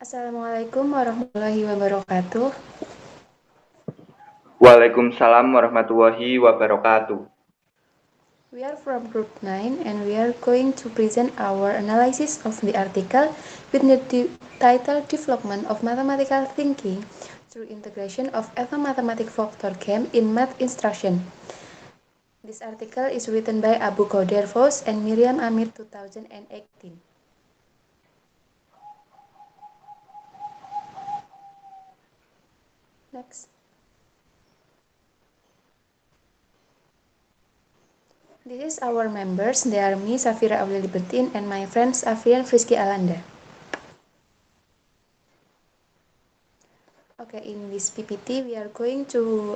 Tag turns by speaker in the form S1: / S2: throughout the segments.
S1: Assalamualaikum warahmatullahi wabarakatuh.
S2: Waalaikumsalam warahmatullahi wabarakatuh.
S1: We are from Group 9 and we are going to present our analysis of the article with the title Development of Mathematical Thinking through Integration of Ethnomathematic Folklore Game in Math Instruction. This article is written by Qouder and Miriam Amit 2018. Next. This is our members. They are me, Shafira, Aulia, Libertin, and my friends Afrian, Frizky, Alanda. Okay, in this PPT, we are going to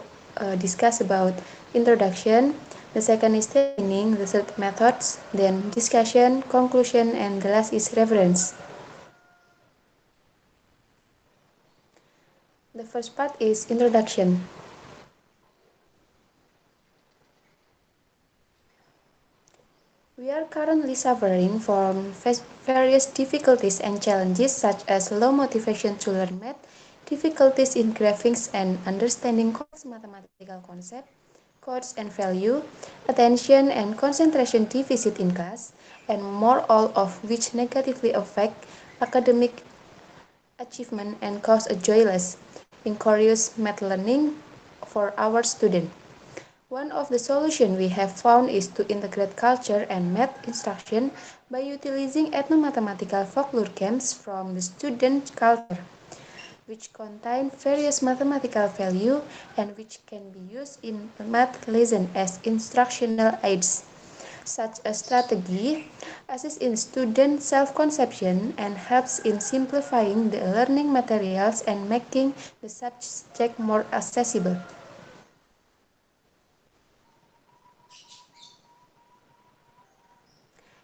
S1: discuss about introduction. The second is theory meaning, the third methods, then discussion, conclusion, and the last is reference. The first part is introduction. We are currently suffering from various difficulties and challenges such as low motivation to learn math, difficulties in graphing and understanding complex mathematical concepts, codes and value, attention and concentration deficit in class, and more, all of which negatively affect academic achievement and cause a joyless, inglorious math learning for our students. One of the solutions we have found is to integrate culture and math instruction by utilizing ethnomathematical folklore games from the student culture, which contain various mathematical values and which can be used in a math lesson as instructional aids. Such a strategy assists in student self-conception and helps in simplifying the learning materials and making the subject more accessible.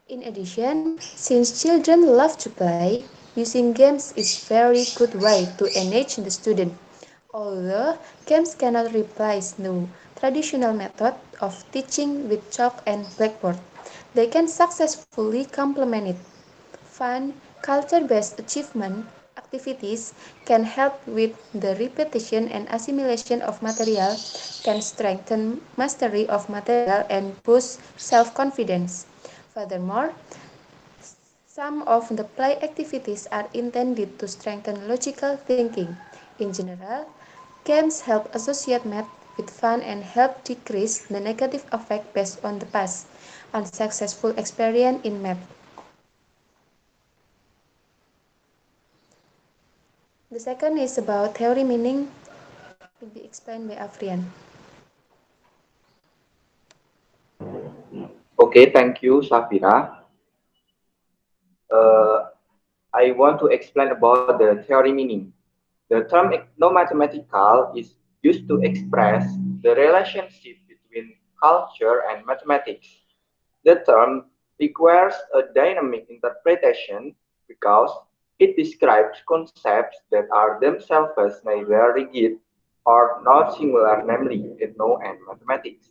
S1: In addition, since children love to play, using games is a very good way to engage the student. Although games cannot replace the traditional method of teaching with chalk and blackboard, they can successfully complement it. Fun, culture-based achievement activities can help with the repetition and assimilation of material, can strengthen mastery of material and boost self-confidence. Furthermore, some of the play activities are intended to strengthen logical thinking. In general, games help associate math with fun and help decrease the negative effect based on the past unsuccessful experience in math. The second is about theory meaning, will be explained by Afrian.
S2: Okay, thank you, Shafira. Uh, I want to explain about the theory meaning. The term ethnomathematical is used to express the relationship between culture and mathematics. The term requires a dynamic interpretation because it describes concepts that are themselves neither rigid or not singular, namely ethno and mathematics.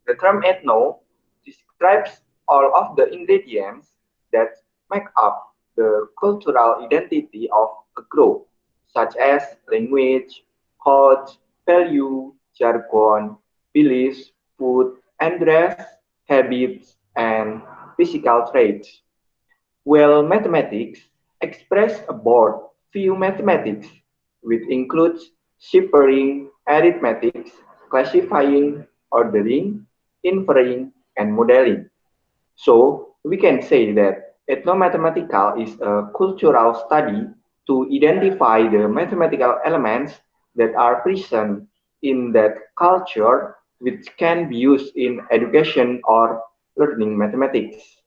S2: The term ethno describes all of the ingredients that make up the cultural identity of a group, such as language, code, value, jargon, beliefs, food and dress, habits, and physical traits. While mathematics express a broad view mathematics, which includes ciphering, arithmetic, classifying, ordering, inferring, and modeling. So we can say that ethnomathematical is a cultural study to identify the mathematical elements that are present in that culture which can be used in education or learning mathematics.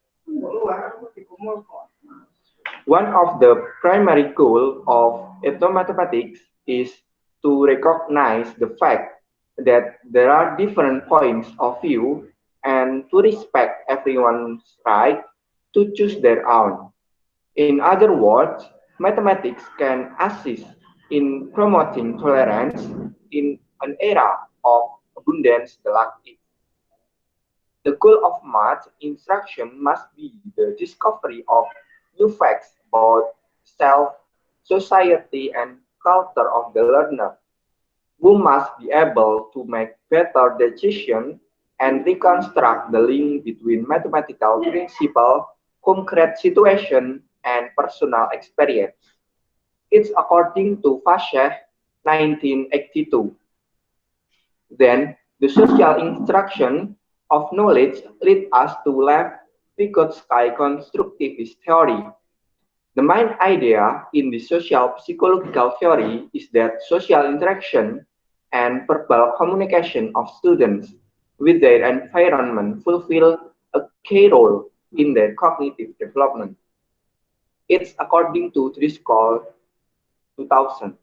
S2: One of the primary goals of ethnomathematics is to recognize the fact that there are different points of view and to respect everyone's right to choose their own. In other words, mathematics can assist in promoting tolerance in an era of abundance like it. The goal of math instruction must be the discovery of new facts about self, society, and culture of the learner, who must be able to make better decisions and reconstruct the link between mathematical principle, concrete situation, and personal experience. It's according to Fasheh 1982. Then, the social instruction of knowledge lead us to Vygotsky constructivist theory. The main idea in the social psychological theory is that social interaction and verbal communication of students with their environment fulfill a key role in their cognitive development. It's according to Driscoll 2000.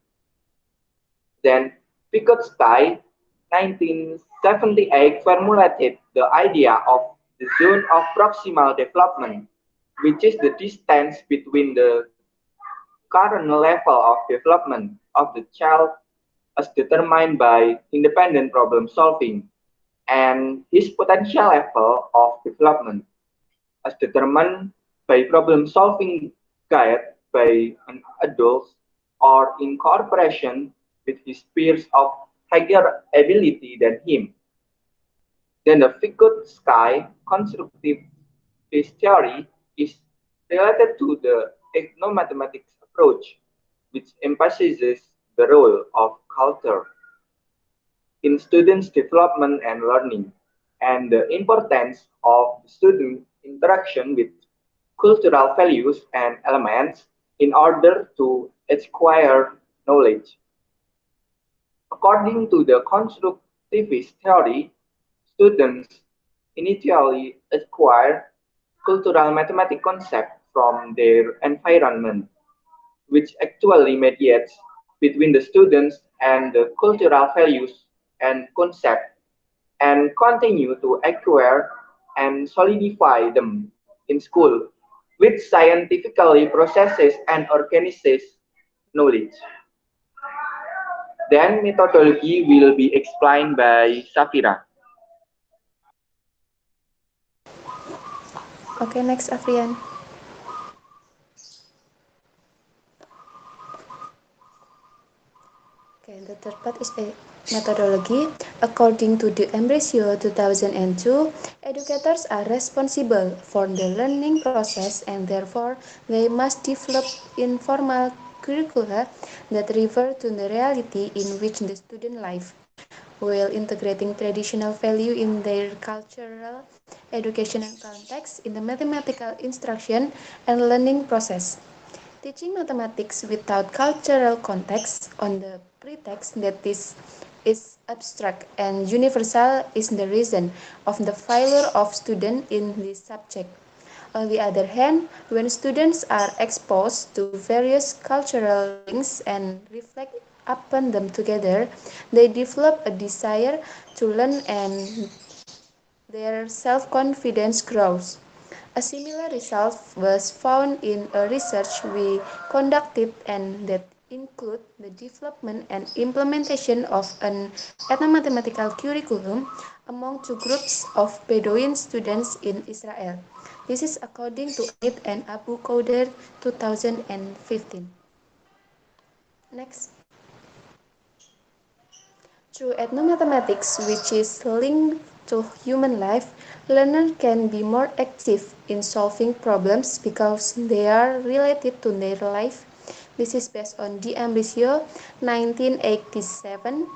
S2: Then Vygotsky 1978 formulated the idea of the zone of proximal development, which is the distance between the current level of development of the child as determined by independent problem solving and his potential level of development as determined by problem solving guided by an adult or in cooperation with his peers of higher ability than him. Then the Vygotsky constructivist theory is related to the ethnomathematics approach, which emphasizes the role of culture in students' development and learning, and the importance of student interaction with cultural values and elements in order to acquire knowledge. According to the constructivist theory, students initially acquire cultural mathematical concepts from their environment, which actually mediates between the students and the cultural values and concepts and continue to acquire and solidify them in school, which scientifically processes and organizes knowledge. Then methodology will be explained by Shafira.
S1: Okay, next Afrian. Okay, the third part is a methodology. According to the Embryo 2002, educators are responsible for the learning process and therefore they must develop informal curricula that refer to the reality in which the student live, while integrating traditional value in their cultural, educational context in the mathematical instruction and learning process. Teaching mathematics without cultural context on the pretext that this is abstract and universal is the reason of the failure of students in this subject. On the other hand, when students are exposed to various cultural links and reflect upon them together, they develop a desire to learn and their self-confidence grows. A similar result was found in a research we conducted and that include the development and implementation of an ethnomathematical curriculum among two groups of Bedouin students in Israel. This is according to Amit and Abu Qouder 2015. Next. Through ethnomathematics, which is linked to human life, learners can be more active in solving problems because they are related to their life. This is based on the Embryo 1987.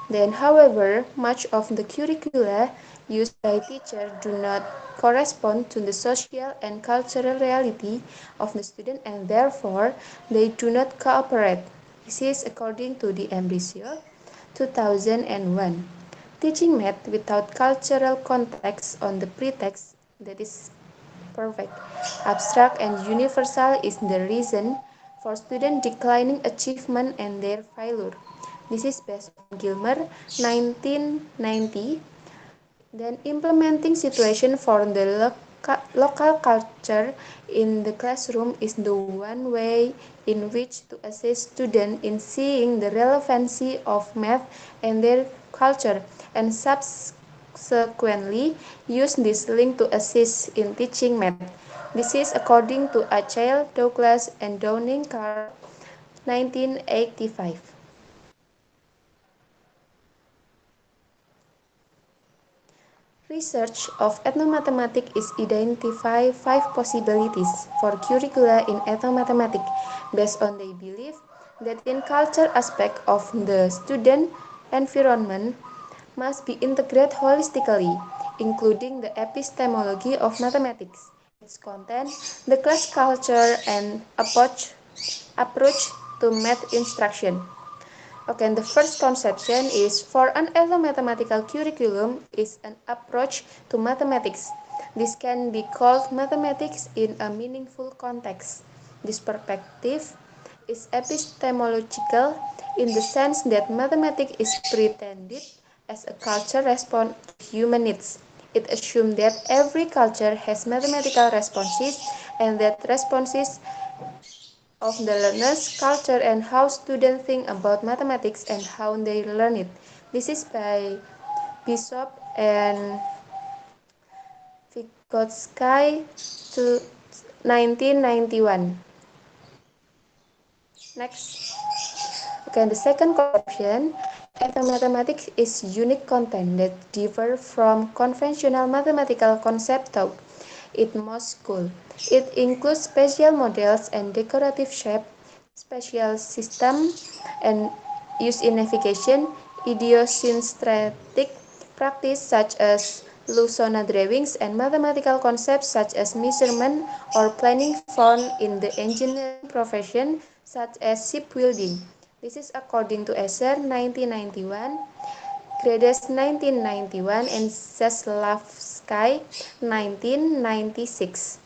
S1: Then, however, much of the curricula used by teachers do not correspond to the social and cultural reality of the student and therefore they do not cooperate. This is according to the Embryo 2001. Teaching math without cultural context on the pretext that is perfect, abstract, and universal is the reason for student declining achievement and their failure. This is based on Gilmer 1990. Then implementing situation for the local culture in the classroom is the one way in which to assist students in seeing the relevancy of math and their culture and subsequently use this link to assist in teaching math. This is according to Achille, Douglas, and Downing Carr 1985. Research of ethnomathematics is identify five possibilities for curricula in ethnomathematics based on their belief that in culture aspect of the student environment must be integrated holistically, including the epistemology of mathematics, its content, the class culture, and approach to math instruction. Okay, and the first conception is for an mathematical curriculum is an approach to mathematics. This can be called mathematics in a meaningful context. This perspective is epistemological in the sense that mathematics is pretended as a culture response to human needs. It assumes that every culture has mathematical responses and that responses of the learner's culture and how students think about mathematics and how they learn it. This is by Bishop and Vygotsky to 1991. Next. Okay, the second conception, mathematics is unique content that differ from conventional mathematical concept taught in most schools. It includes spatial models and decorative shape, spatial system, and used in navigation, idiosyncratic practice such as Lusona drawings, and mathematical concepts such as measurement or planning found in the engineering profession such as shipbuilding. This is according to Esser 1991, Gredes 1991, and Zaslavsky 1996.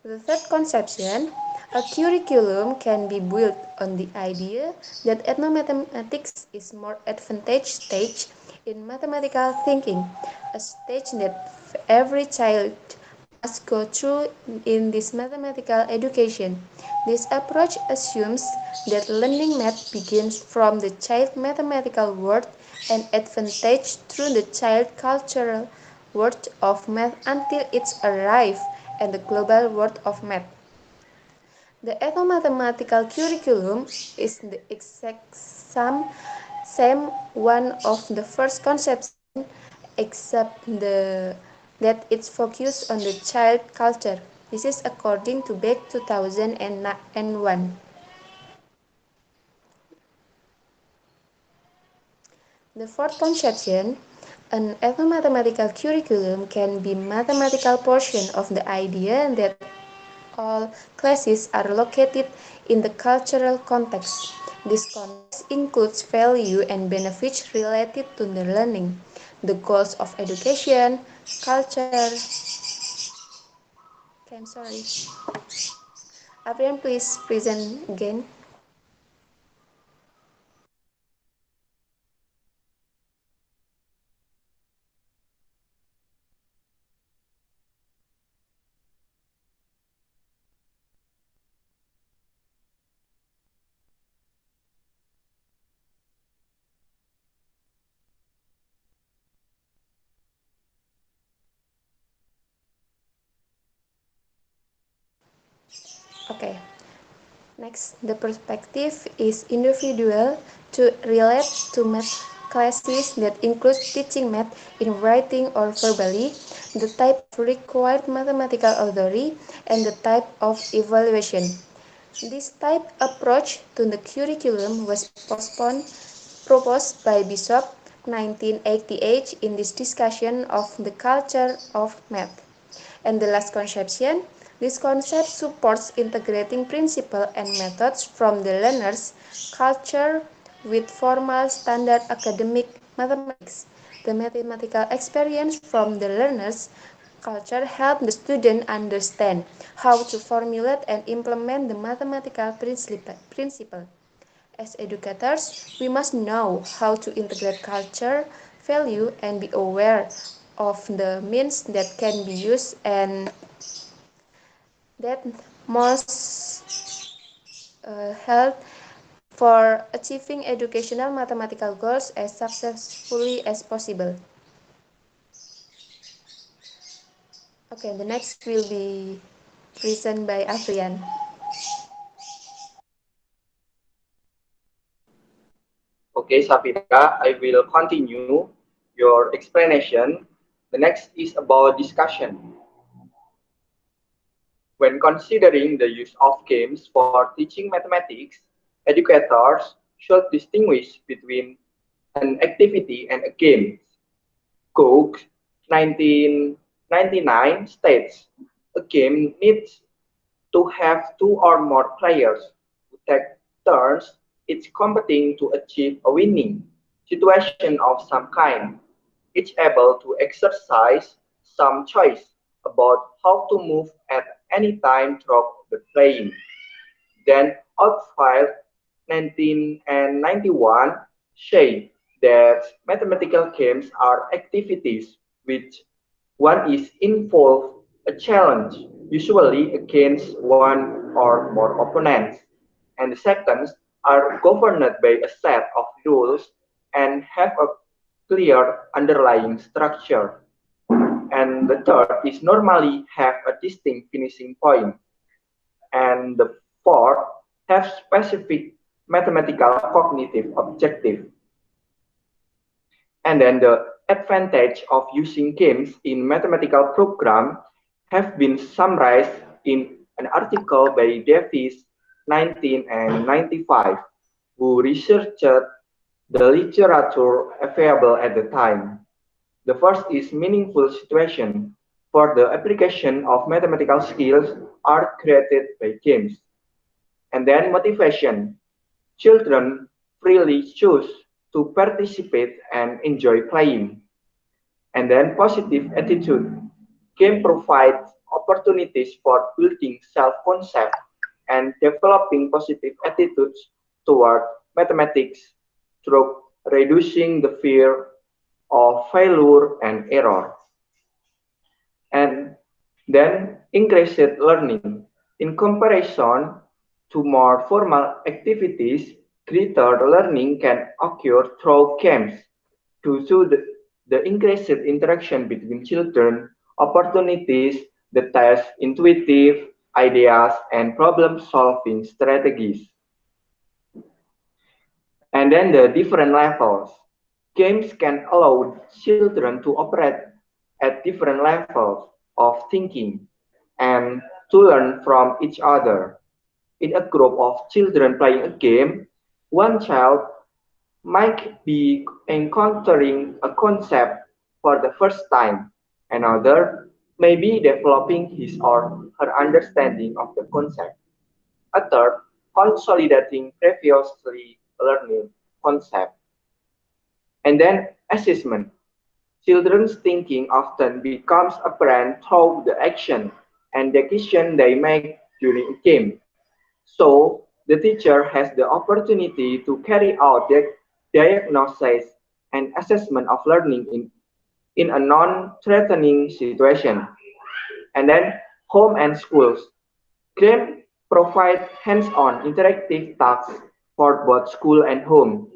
S1: The third conception, a curriculum can be built on the idea that ethnomathematics is more advantageous stage in mathematical thinking, a stage that every child must go through in this mathematical education. This approach assumes that learning math begins from the child mathematical world and advantage through the child cultural world of math until it arrives at the global world of math. The ethnomathematical curriculum is the exact same one of the first conception except that it's focused on the child culture. This is according to Beck 2001. The fourth conception, an ethnomathematical curriculum can be mathematical portion of the idea that all classes are located in the cultural context. This context includes value and benefits related to the learning, the goals of education, culture. Okay, I'm sorry. Afrian, please present again. Okay. Next, the perspective is individual to relate to math classes that include teaching math in writing or verbally, the type of required mathematical authority, and the type of evaluation. This type approach to the curriculum was proposed by Bishop 1988 in this discussion of the culture of math. And the last conception, this concept supports integrating principles and methods from the learner's culture with formal standard academic mathematics. The mathematical experience from the learner's culture helps the student understand how to formulate and implement the mathematical principle. As educators, we must know how to integrate culture, value, and be aware of the means that can be used and that most help for achieving educational mathematical goals as successfully as possible. Okay, the next will be presented by Afrian.
S2: Okay, Safira, I will continue your explanation. The next is about discussion. When considering the use of games for teaching mathematics, educators should distinguish between an activity and a game. Cook 1999 states a game needs to have two or more players who take turns, each competing to achieve a winning situation of some kind, each able to exercise some choice about how to move at any time throughout the playing. Then Outfile 1991 say that mathematical games are activities which one is involved a challenge, usually against one or more opponents, and the seconds are governed by a set of rules and have a clear underlying structure. And the third is normally have a distinct finishing point, and the fourth have specific mathematical cognitive objective. And then the advantage of using games in mathematical program have been summarized in an article by Davis 1995, who researched the literature available at the time. The first is meaningful situation, for the application of mathematical skills are created by games. And then motivation. Children freely choose to participate and enjoy playing. And then positive attitude. Game provides opportunities for building self-concept and developing positive attitudes toward mathematics through reducing the fear of failure and error. And then increased learning. In comparison to more formal activities, greater learning can occur through games due to the increased interaction between children, opportunities that test intuitive ideas and problem-solving strategies. And then the different levels. Games can allow children to operate at different levels of thinking and to learn from each other. In a group of children playing a game, one child might be encountering a concept for the first time, another may be developing his or her understanding of the concept, a third consolidating previously learned concept. And then assessment. Children's thinking often becomes apparent through the action and decision they make during a game. So the teacher has the opportunity to carry out the diagnosis and assessment of learning in a non-threatening situation. And then home and schools. Game provide hands-on interactive tasks for both school and home.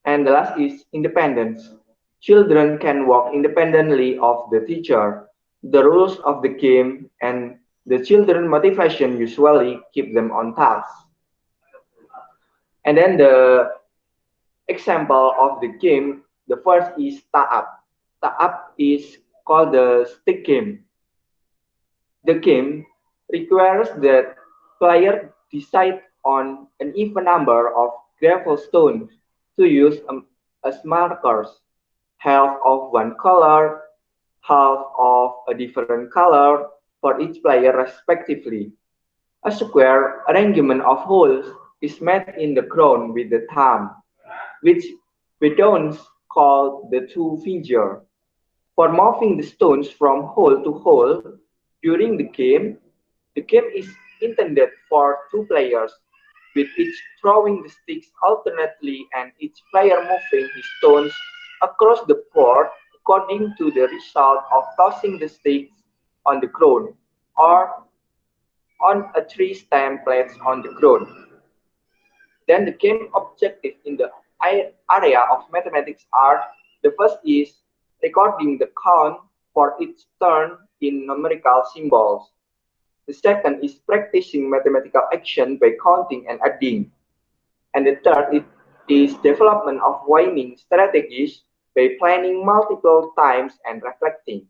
S2: And the last is independence. Children can work independently of the teacher, the rules of the game, and the children motivation usually keep them on task. And then the example of the game, the first is Ta'ap. Ta'ap is called the stick game. The game requires that player decide on an even number of gravel stones to use as markers, half of one color, half of a different color for each player respectively. A square arrangement of holes is made in the ground with the thumb, which Bedouins call the two finger. For moving the stones from hole to hole during the game is intended for two players, with each throwing the sticks alternately and each player moving his stones across the board according to the result of tossing the sticks on the ground or on a tree stem placed on the ground. Then the game objective in the area of mathematics are: the first is recording the count for each turn in numerical symbols. The second is practicing mathematical action by counting and adding. And the third is is development of winning strategies by planning multiple times and reflecting,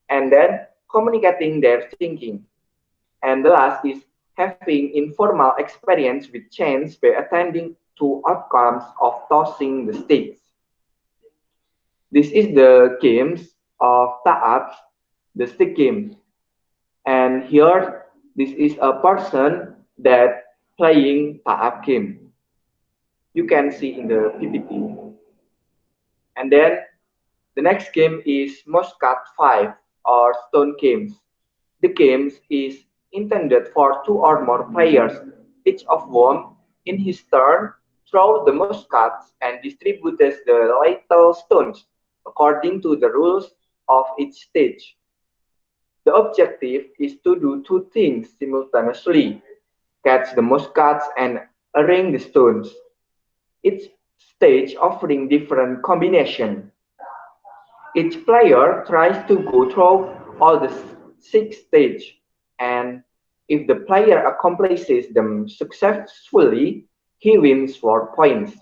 S2: and then communicating their thinking. And the last is having informal experience with chance by attending to outcomes of tossing the sticks. This is the games of Ta'ab, the stick game. And here, this is a person that playing Ta'ab game. You can see in the PPT. And then the next game is Muscat 5 or Stone Games. The game is intended for two or more players, each of whom, in his turn, throws the muskets and distributes the lethal stones according to the rules of each stage. The objective is to do two things simultaneously: catch the muskets and arrange the stones, each stage offering different combinations. Each player tries to go through all the six stages, and if the player accomplishes them successfully, he wins 4 points.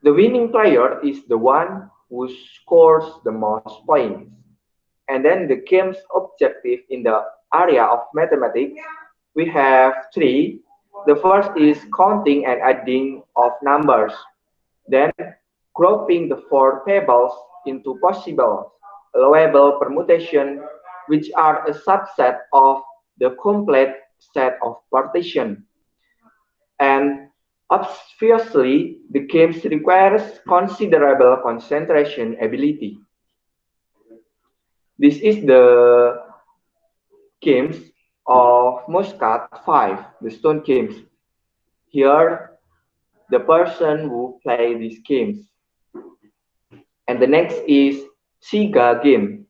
S2: The winning player is the one who scores the most points. And then the game's objective in the area of mathematics, we have three. The first is counting and adding of numbers. Then grouping the four tables into possible allowable permutation, which are a subset of the complete set of partition. And obviously, the game requires considerable concentration ability. This is the games of Muscat 5, the stone games. Here, the person who play these games. And the next is Sega Game.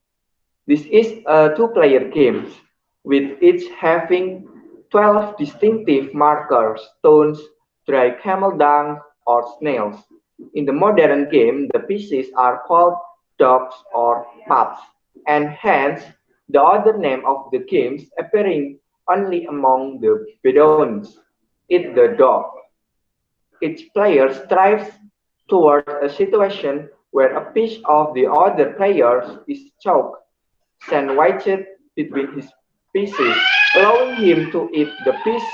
S2: This is a two-player game with each having 12 distinctive markers, stones, dry camel dung, or snails. In the modern game, the pieces are called dogs or pups, and hence the other name of the games appearing only among the Bedouins. Eat the dog. Each player strives towards a situation where a piece of the other players is choked, sandwiched between his pieces, allowing him to eat the piece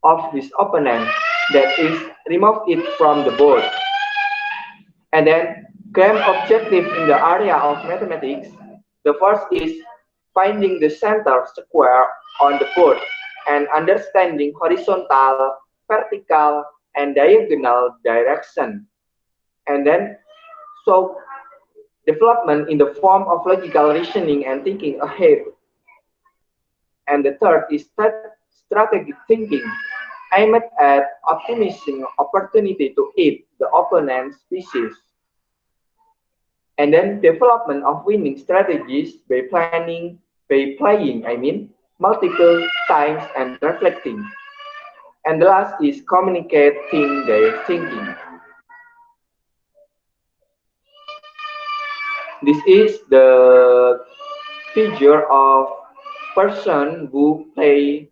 S2: of his opponent, that is, remove it from the board. And then, game objective in the area of mathematics, the first is finding the center square on the board and understanding horizontal, vertical, and diagonal direction. And then, so development in the form of logical reasoning and thinking ahead. And the third is strategic thinking, aimed at optimizing opportunity to eat the opponent's pieces. And then development of winning strategies by playing, multiple times and reflecting. And the last is communicating their thinking. This is the figure of person who play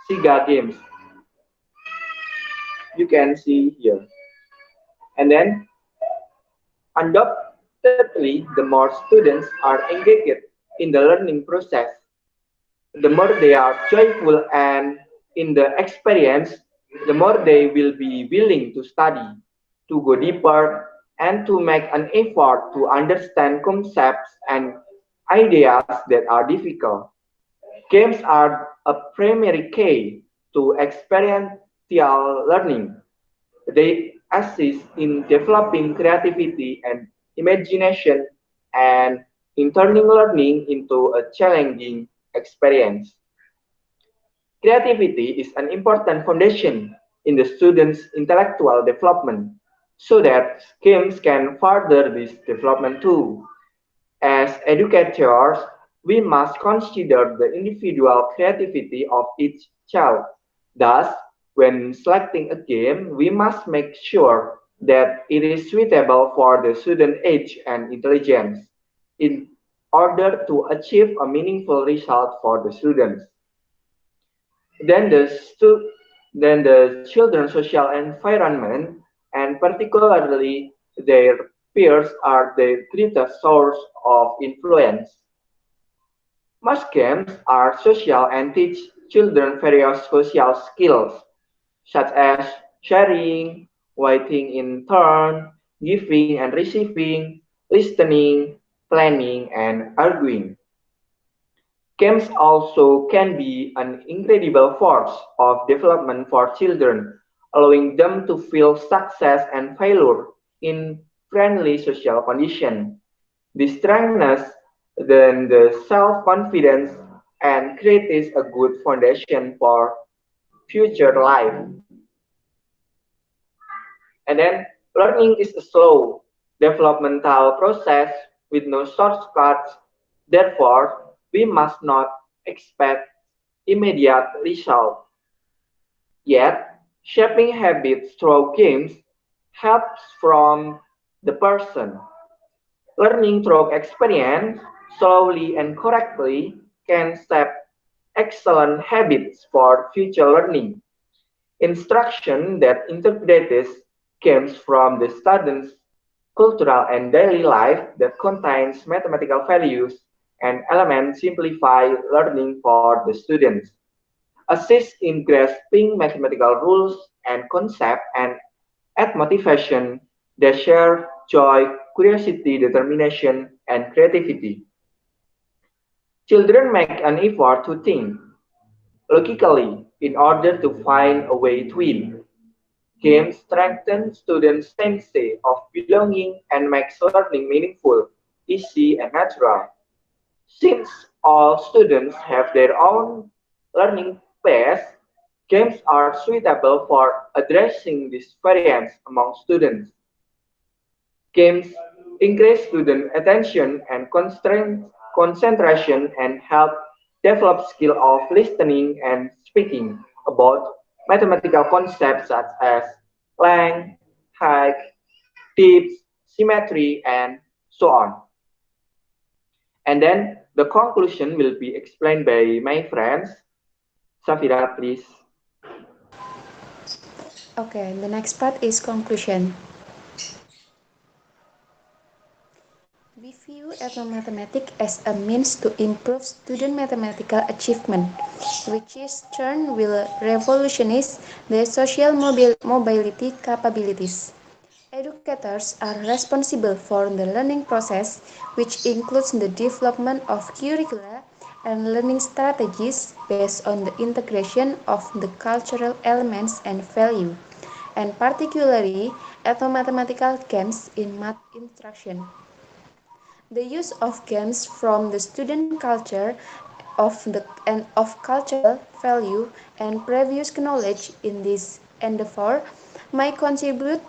S2: Sega games. You can see here. And then undoubtedly, the more students are engaged in the learning process, the more they are joyful and in the experience, the more they will be willing to study, to go deeper, and to make an effort to understand concepts and ideas that are difficult. Games are a primary key to experiential learning. They assist in developing creativity and imagination and in turning learning into a challenging experience. Creativity is an important foundation in the student's intellectual development so that games can further this development too. As educators, we must consider the individual creativity of each child. Thus, when selecting a game, we must make sure that it is suitable for the student age and intelligence in order to achieve a meaningful result for the students. Then the, then the children's social environment. and particularly their peers are their greatest source of influence. Most games are social and teach children various social skills, such as sharing, waiting in turn, giving and receiving, listening, planning, and arguing. Games also can be an incredible force of development for children, allowing them to feel success and failure in friendly social conditions. This strengthens then the self-confidence and creates a good foundation for future life. And then learning is a slow developmental process with no shortcuts. Therefore, we must not expect immediate results. Yet, shaping habits through games helps from the person. Learning through experience, slowly and correctly, can set excellent habits for future learning. Instruction that integrates games from the student's cultural and daily life that contains mathematical values and elements simplify learning for the students, assist in grasping mathematical rules and concepts, and add motivation that share joy, curiosity, determination, and creativity. Children make an effort to think logically in order to find a way to win. Games strengthen students' sense of belonging and makes learning meaningful, easy, and natural. Since all students have their own learning pace, games are suitable for addressing this variance among students. Games increase student attention and concentration and help develop skill of listening and speaking about mathematical concepts such as length, height, depth, symmetry, and so on. And then the conclusion will be explained by my friends. Shafira, please.
S1: Okay, the next part is conclusion. We view ethnomathematics as a means to improve student mathematical achievement, which in turn will revolutionize their social mobility capabilities. Educators are responsible for the learning process, which includes the development of curricula and learning strategies based on the integration of the cultural elements and value, and particularly ethnomathematical games in math instruction. The use of games from the student culture of cultural value and previous knowledge in this endeavor might contribute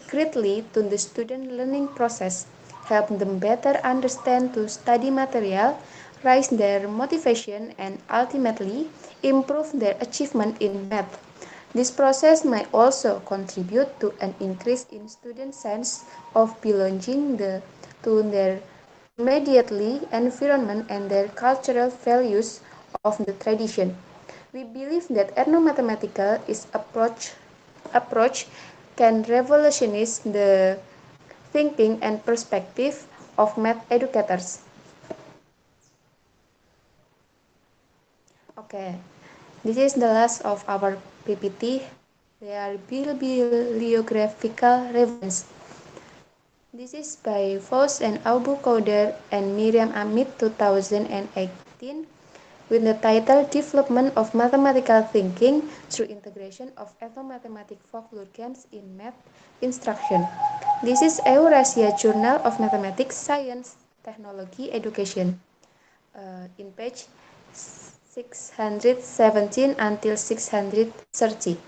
S1: greatly to the student learning process, help them better understand to study material, raise their motivation, and ultimately improve their achievement in math. This process may also contribute to an increase in students' sense of belonging to their immediately environment and their cultural values of the tradition. We believe that ethnomathematical approach can revolutionize the thinking and perspective of math educators. Okay, this is the last of our PPT. They are bibliographical reference. This is by Fouzeand and Qouder and Miriam Amit 2018 with the title Development of Mathematical Thinking through Integration of Ethnomathematic Folklore Games in Math Instruction. This is Eurasia Journal of Mathematics, Science, Technology, Education in page 617 until 630.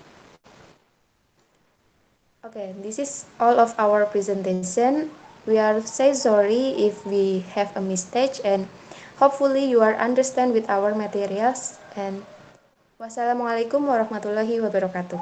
S1: Okay, this is all of our presentation. We are say sorry if we have a mistake and hopefully you are understand with our materials and wassalamualaikum warahmatullahi wabarakatuh.